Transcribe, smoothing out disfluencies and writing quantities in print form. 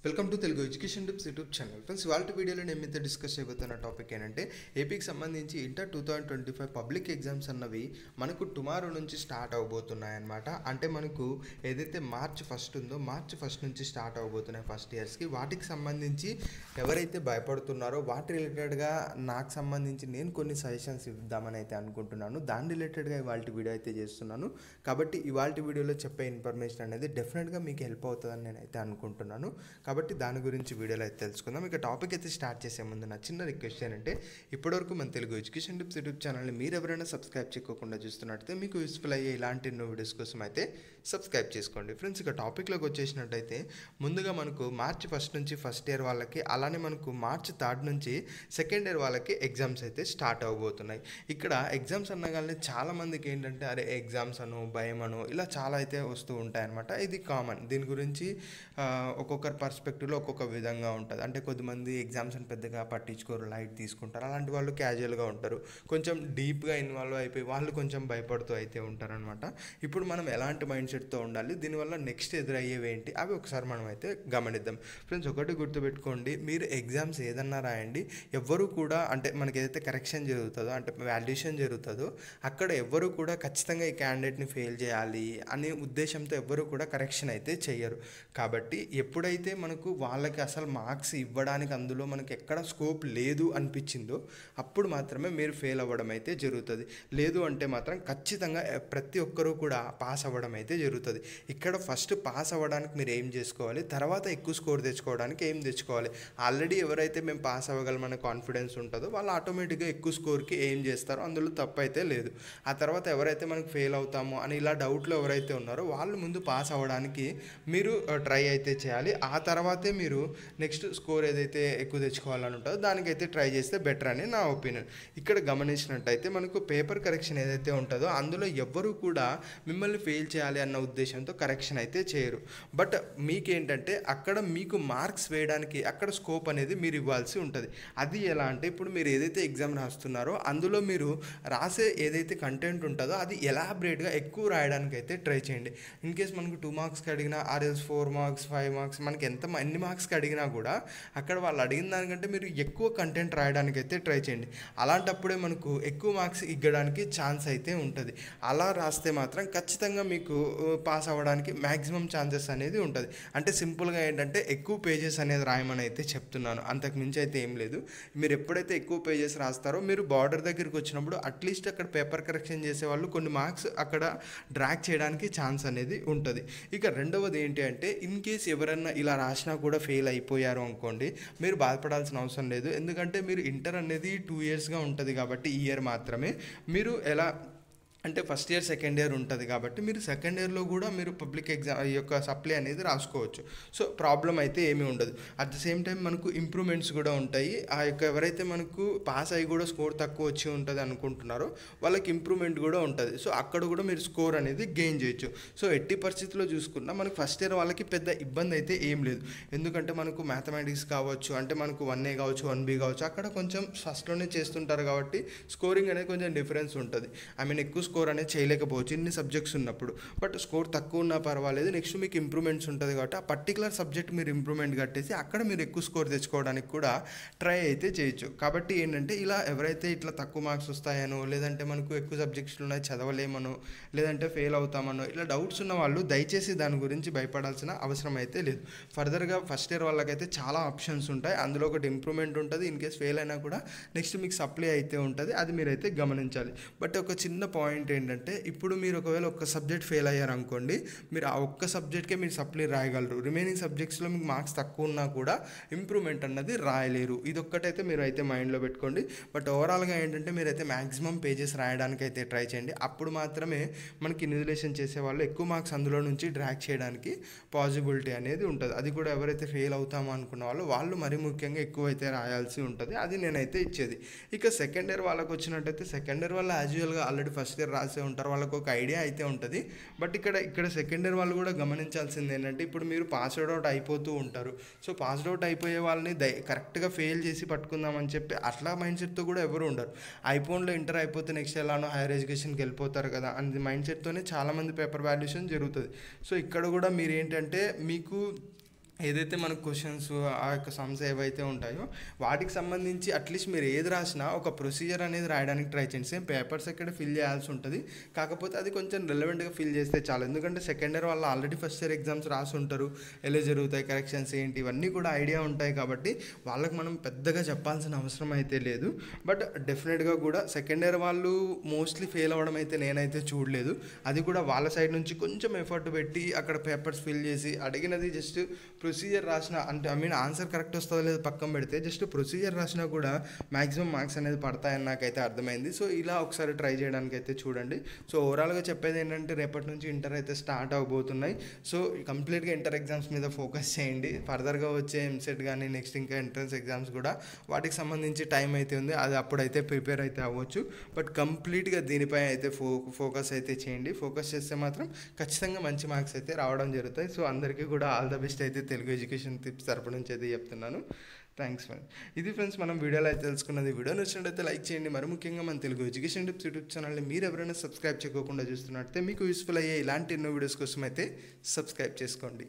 Welcome to Telugu education tips YouTube channel. Friends, ఇవాళ వీడియోలో నేను మీతో డిస్కస్ చేయబోతున్న టాపిక్ ఏంటంటే ఏపీకి సంబంధించి ఇంటర్ 2025 పబ్లిక్ ఎగ్జామ్స్ అన్నవి మనకు టుమారో నుంచి స్టార్ట్ అవబోతున్నాయి అన్నమాట. అంటే మనకు ఏదైతే మార్చ్ 1 ఉందో మార్చ్ 1 నుంచి స్టార్ట్ అవబోతున్నాయి ఫస్ట్ ఇయర్స్కి. వాటికి సంబంధించి ఎవరైతే భయపడుతున్నారో వాటి రిలేటెడ్గా నాకు సంబంధించి నేను కొన్ని సజెషన్స్ ఇద్దామని అయితే అనుకుంటున్నాను. దాని రిలేటెడ్గా ఇవాళ వీడియో అయితే చేస్తున్నాను. కాబట్టి ఇవాళ వీడియోలో చెప్పే ఇన్ఫర్మేషన్ అనేది డెఫినెట్గా మీకు హెల్ప్ అవుతుందని నేనైతే అనుకుంటున్నాను. కాబట్టి దాని గురించి వీడియోలో అయితే తెలుసుకుందాం. ఇక టాపిక్ అయితే స్టార్ట్ చేసే ముందు నా చిన్న రిక్వెస్ట్ ఏంటంటే ఇప్పటివరకు మన తెలుగు ఎడ్యుకేషన్ టిప్స్ యూట్యూబ్ ఛానల్ని మీరు ఎవరైనా సబ్స్క్రైబ్ చేయకుండా చూస్తున్నట్టయితే మీకు యూస్ఫుల్ అయ్యే ఇలాంటి ఎన్నో వీడియోస్ కోసం అయితే సబ్స్క్రైబ్ చేసుకోండి. ఫ్రెండ్స్, ఇక టాపిక్లోకి వచ్చేసినట్టయితే ముందుగా మనకు మార్చ్ 1 నుంచి ఫస్ట్ ఇయర్ వాళ్ళకి, అలానే మనకు మార్చ్ 3 నుంచి సెకండ్ ఇయర్ వాళ్ళకి ఎగ్జామ్స్ అయితే స్టార్ట్ అవ్వబోతున్నాయి. ఇక్కడ ఎగ్జామ్స్ అనగానే చాలామందికి ఏంటంటే అరే ఎగ్జామ్స్ అను భయం అను ఇలా చాలా అయితే వస్తూ ఉంటాయన్నమాట. ఇది కామన్. దీని గురించి ఒక్కొక్కరి పర్స్పెక్టివ్లో ఒక్కొక్క విధంగా ఉంటుంది. అంటే కొద్దిమంది ఎగ్జామ్స్ అని పెద్దగా పట్టించుకోరు, లైట్ తీసుకుంటారు. అలాంటి వాళ్ళు క్యాజువల్గా ఉంటారు. కొంచెం డీప్గా ఇన్వాల్వ్ అయిపోయి వాళ్ళు కొంచెం భయపడుతూ అయితే ఉంటారనమాట. ఇప్పుడు మనం ఎలాంటి మైండ్ సెట్తో ఉండాలి, దీనివల్ల నెక్స్ట్ ఎదురయ్యేవి ఏంటి అవి ఒకసారి మనం అయితే గమనిద్దాం. ఫ్రెండ్స్, ఒకటి గుర్తుపెట్టుకోండి, మీరు ఎగ్జామ్స్ ఏదన్నా రాయండి, ఎవ్వరూ కూడా అంటే మనకి ఏదైతే కరెక్షన్ జరుగుతుందో అంటే వాల్యుయేషన్ జరుగుతుందో అక్కడ ఎవ్వరూ కూడా ఖచ్చితంగా ఈ క్యాండిడేట్ని ఫెయిల్ చేయాలి అనే ఉద్దేశంతో ఎవ్వరూ కూడా కరెక్షన్ అయితే చేయరు. కాబట్టి ఎప్పుడైతే మనకు వాళ్ళకి అసలు మార్క్స్ ఇవ్వడానికి అందులో మనకి ఎక్కడ స్కోప్ లేదు అనిపించిందో అప్పుడు మాత్రమే మీరు ఫెయిల్ అవ్వడం అయితే జరుగుతుంది. లేదు అంటే మాత్రం ఖచ్చితంగా ప్రతి ఒక్కరూ కూడా పాస్ అవ్వడం అయితే జరుగుతుంది. ఇక్కడ ఫస్ట్ పాస్ అవ్వడానికి మీరు ఏం చేసుకోవాలి, తర్వాత ఎక్కువ స్కోర్ తెచ్చుకోవడానికి ఏం తెచ్చుకోవాలి. ఆల్రెడీ ఎవరైతే మేము పాస్ అవ్వగలమనే కాన్ఫిడెన్స్ ఉంటుందో వాళ్ళు ఆటోమేటిక్గా ఎక్కువ స్కోర్కి ఏం చేస్తారో అందులో తప్పు అయితే లేదు. ఆ తర్వాత ఎవరైతే మనకు ఫెయిల్ అవుతామో అని ఇలా డౌట్లో ఎవరైతే ఉన్నారో వాళ్ళు ముందు పాస్ అవ్వడానికి మీరు ట్రై అయితే చేయాలి. ఆ తర్వాతే మీరు నెక్స్ట్ స్కోర్ ఏదైతే ఎక్కువ తెచ్చుకోవాలని ఉంటుందో దానికైతే ట్రై చేస్తే బెటర్ అని నా ఒపీనియన్. ఇక్కడ గమనించినట్టయితే మనకు పేపర్ కరెక్షన్ ఏదైతే ఉంటుందో అందులో ఎవ్వరూ కూడా మిమ్మల్ని ఫెయిల్ చేయాలి అన్న ఉద్దేశంతో కరెక్షన్ అయితే చేయరు. బట్ మీకేంటంటే అక్కడ మీకు మార్క్స్ వేయడానికి అక్కడ స్కోప్ అనేది మీరు ఇవ్వాల్సి ఉంటుంది. అది ఎలా అంటే ఇప్పుడు మీరు ఏదైతే ఎగ్జామ్ రాస్తున్నారో అందులో మీరు రాసే ఏదైతే కంటెంట్ ఉంటుందో అది ఎలాబరేట్గా ఎక్కువ రాయడానికి అయితే ట్రై చేయండి. ఇన్ కేస్ మనకు 2 మార్క్స్కి అడిగినా ఆర్ఎల్స్ 4 మార్క్స్ 5 మార్క్స్ మనకి ఎన్ని మార్క్స్కి అడిగినా కూడా అక్కడ వాళ్ళు అడిగిన దానికంటే మీరు ఎక్కువ కంటెంట్ రాయడానికి అయితే ట్రై చేయండి. అలాంటప్పుడే మనకు ఎక్కువ మార్క్స్ ఇవ్వడానికి ఛాన్స్ అయితే ఉంటుంది. అలా రాస్తే మాత్రం ఖచ్చితంగా మీకు పాస్ అవ్వడానికి మ్యాక్సిమం ఛాన్సెస్ అనేది ఉంటుంది. అంటే సింపుల్గా ఏంటంటే ఎక్కువ పేజెస్ అనేది రాయమని అయితే చెప్తున్నాను, అంతకు మించి అయితే ఏం లేదు. మీరు ఎప్పుడైతే ఎక్కువ పేజెస్ రాస్తారో మీరు బార్డర్ దగ్గరికి వచ్చినప్పుడు అట్లీస్ట్ అక్కడ పేపర్ కరెక్షన్ చేసే వాళ్ళు కొన్ని మార్క్స్ అక్కడ డ్రాగ్ చేయడానికి ఛాన్స్ అనేది ఉంటుంది. ఇక రెండవది ఏంటి అంటే ఇన్ కేస్ ఎవరన్నా ఇలా రాసినా కూడా ఫెయిల్ అయిపోయారు అనుకోండి, మీరు బాధపడాల్సిన అవసరం లేదు. ఎందుకంటే మీరు ఇంటర్ అనేది 2 ఇయర్స్గా ఉంటుంది కాబట్టి ఈ ఇయర్ మాత్రమే మీరు ఎలా అంటే ఫస్ట్ ఇయర్ సెకండ్ ఇయర్ ఉంటుంది కాబట్టి మీరు సెకండ్ ఇయర్లో కూడా మీరు పబ్లిక్ ఎగ్జామ్ ఈ యొక్క సప్లై అనేది రాసుకోవచ్చు. సో ప్రాబ్లం అయితే ఏమీ ఉండదు. అట్ ద సేమ్ టైం మనకు ఇంప్రూవ్మెంట్స్ కూడా ఉంటాయి. ఆ యొక్క ఎవరైతే మనకు పాస్ అయ్యి కూడా స్కోర్ తక్కువ వచ్చి ఉంటుంది అనుకుంటున్నారో వాళ్ళకి ఇంప్రూవ్మెంట్ కూడా ఉంటుంది. సో అక్కడ కూడా మీరు స్కోర్ అనేది గెయిన్ చేయొచ్చు. సో ఎట్టి పరిస్థితుల్లో చూసుకున్నా మనకు ఫస్ట్ ఇయర్ వాళ్ళకి పెద్ద ఇబ్బంది అయితే ఏం లేదు. ఎందుకంటే మనకు మ్యాథమెటిక్స్ కావచ్చు, అంటే మనకు 1A కావచ్చు 1B కావచ్చు, అక్కడ కొంచెం ఫస్ట్లోనే చేస్తుంటారు కాబట్టి స్కోరింగ్ అనేది కొంచెం డిఫరెన్స్ ఉంటుంది. ఐ మీన్ ఎక్కువ స్కోర్ అనేది చేయలేకపోవచ్చు ఇన్ని సబ్జెక్ట్స్ ఉన్నప్పుడు. బట్ స్కోర్ తక్కువ ఉన్నా పర్వాలేదు, నెక్స్ట్ మీకు ఇంప్రూవ్మెంట్స్ ఉంటుంది కాబట్టి ఆ పర్టికులర్ సబ్జెక్ట్ మీరు ఇంప్రూవ్మెంట్ కట్టేసి అక్కడ మీరు ఎక్కువ స్కోర్ తెచ్చుకోవడానికి కూడా ట్రై అయితే చేయొచ్చు. కాబట్టి ఏంటంటే ఇలా ఎవరైతే ఇట్లా తక్కువ మార్క్స్ వస్తాయనో, లేదంటే మనకు ఎక్కువ సబ్జెక్ట్స్లు ఉన్నాయి చదవలేమనో, లేదంటే ఫెయిల్ అవుతామనో ఇలా డౌట్స్ ఉన్న వాళ్ళు దయచేసి దాని గురించి భయపడాల్సిన అవసరం అయితే లేదు. ఫర్దర్గా ఫస్ట్ ఇయర్ వాళ్ళకైతే చాలా ఆప్షన్స్ ఉంటాయి. అందులో ఒకటి ఇంప్రూవ్మెంట్ ఉంటుంది. ఇన్ కేస్ ఫెయిల్ అయినా కూడా నెక్స్ట్ మీకు సప్లై అయితే ఉంటుంది, అది మీరైతే గమనించాలి. బట్ ఒక చిన్న పాయింట్ ఏంటంటే ఇప్పుడు మీరు ఒకవేళ ఒక్క సబ్జెక్ట్ ఫెయిల్ అయ్యారనుకోండి, మీరు ఆ ఒక్క సబ్జెక్ట్కే మీరు సప్లై రాయగలరు. రిమైనింగ్ సబ్జెక్ట్స్లో మీకు మార్క్స్ తక్కువ ఉన్నా కూడా ఇంప్రూవ్మెంట్ అన్నది రాయలేరు. ఇదొక్కటైతే మీరు అయితే మైండ్లో పెట్టుకోండి. బట్ ఓవరాల్గా ఏంటంటే మీరైతే మ్యాక్సిమం పేజెస్ రాయడానికి అయితే ట్రై చేయండి. అప్పుడు మాత్రమే మనకి ఇన్విజిలేషన్ చేసే వాళ్ళు ఎక్కువ మార్క్స్ అందులో నుంచి డ్రాగ్ చేయడానికి పాసిబిలిటీ అనేది ఉంటుంది. అది కూడా ఎవరైతే ఫెయిల్ అవుతామో అనుకున్న వాళ్ళు మరీ ముఖ్యంగా ఎక్కువ అయితే రాయాల్సి ఉంటుంది. అది నేనైతే ఇచ్చేది. ఇక సెకండ్ ఇయర్ వాళ్ళకి వచ్చినట్టయితే సెకండ్ ఇయర్ వాళ్ళు యాజ్ యూజువల్గా ఆల్రెడీ ఫస్ట్ ఇయర్ రాసే ఉంటారు, వాళ్ళకు ఒక ఐడియా అయితే ఉంటుంది. బట్ ఇక్కడ సెకండ్ ఇయర్ వాళ్ళు కూడా గమనించాల్సింది ఏంటంటే ఇప్పుడు మీరు పాస్డ్ అవుట్ అయిపోతూ ఉంటారు. సో పాస్డ్ అవుట్ అయిపోయే వాళ్ళని కరెక్ట్గా ఫెయిల్ చేసి పట్టుకుందామని చెప్పి అట్లా మైండ్ సెట్తో కూడా ఎవరు ఉండరు. ఐఫోన్లో ఇంటర్ అయిపోతే నెక్స్ట్ ఎలానో హైయర్ ఎడ్యుకేషన్కి వెళ్ళిపోతారు కదా అని మైండ్ సెట్తోనే చాలామంది పేపర్ వాల్యుయేషన్ జరుగుతుంది. సో ఇక్కడ కూడా మీరు ఏంటంటే మీకు ఏదైతే మనకు క్వశ్చన్స్ ఆ యొక్క సమ్స్ ఏవైతే ఉంటాయో వాటికి సంబంధించి అట్లీస్ట్ మీరు ఏది రాసినా ఒక ప్రొసీజర్ అనేది రాయడానికి ట్రై చేయండి. సేమ్ పేపర్స్ ఎక్కడ ఫిల్ చేయాల్సి ఉంటుంది, కాకపోతే అది కొంచెం రిలవెంట్గా ఫిల్ చేస్తే చాలు. ఎందుకంటే సెకండ్ ఇయర్ వాళ్ళు ఆల్రెడీ ఫస్ట్ ఇయర్ ఎగ్జామ్స్ రాసి ఉంటారు, ఎలా జరుగుతాయి, కరెక్షన్స్ ఏంటి, ఇవన్నీ కూడా ఐడియా ఉంటాయి. కాబట్టి వాళ్ళకి మనం పెద్దగా చెప్పాల్సిన అవసరం అయితే లేదు. బట్ డెఫినెట్గా కూడా సెకండ్ ఇయర్ వాళ్ళు మోస్ట్లీ ఫెయిల్ అవ్వడం అయితే నేనైతే చూడలేదు. అది కూడా వాళ్ళ సైడ్ నుంచి కొంచెం ఎఫర్ట్ పెట్టి అక్కడ పేపర్స్ ఫిల్ చేసి అడిగినది జస్ట్ ప్రొసీజర్ రాసిన, అంటే ఆన్సర్ కరెక్ట్ వస్తుందో లేదో పక్కన పెడితే జస్ట్ ప్రొసీజర్ రాసినా కూడా మ్యాక్సిమం మార్క్స్ అనేది పడతాయని నాకైతే అర్థమైంది. సో ఇలా ఒకసారి ట్రై చేయడానికి అయితే చూడండి. సో ఓవరాల్గా చెప్పేది ఏంటంటే రేపటి నుంచి ఇంటర్ అయితే స్టార్ట్ అవబోతున్నాయి. సో కంప్లీట్గా ఇంటర్ ఎగ్జామ్స్ మీద ఫోకస్ చేయండి. ఫర్దర్గా వచ్చే ఎంసెట్ కానీ నెక్స్ట్ ఇంకా ఎంట్రన్స్ ఎగ్జామ్స్ కూడా వాటికి సంబంధించి టైం అయితే ఉంది, అది అప్పుడైతే ప్రిపేర్ అయితే అవ్వచ్చు. బట్ కంప్లీట్గా దీనిపై అయితే ఫోకస్ అయితే చేయండి. ఫోకస్ చేస్తే మాత్రం ఖచ్చితంగా మంచి మార్క్స్ అయితే రావడం జరుగుతాయి. సో అందరికీ కూడా ఆల్ ద బెస్ట్ అయితే తెలుగు ఎడ్యుకేషన్ టిప్స్ తరపు నుంచి అయితే చెప్తున్నాను. Thanks friends. ఇది ఫ్రెండ్స్ మనం వీడియోలో అయితే తెలుసుకున్నది. వీడియో నచ్చినట్టయితే లైక్ చేయండి. మరి ముఖ్యంగా మన తెలుగు ఎడ్యుకేషన్ టిప్స్ యూట్యూబ్ ఛానల్ని మీరు ఎవరైనా సబ్స్క్రైబ్ చేయకుండా చూస్తున్నట్టయితే మీకు యూస్ఫుల్ అయ్యే ఇలాంటి ఎన్నో వీడియోస్ కోసం అయితే సబ్స్క్రైబ్ చేసుకోండి.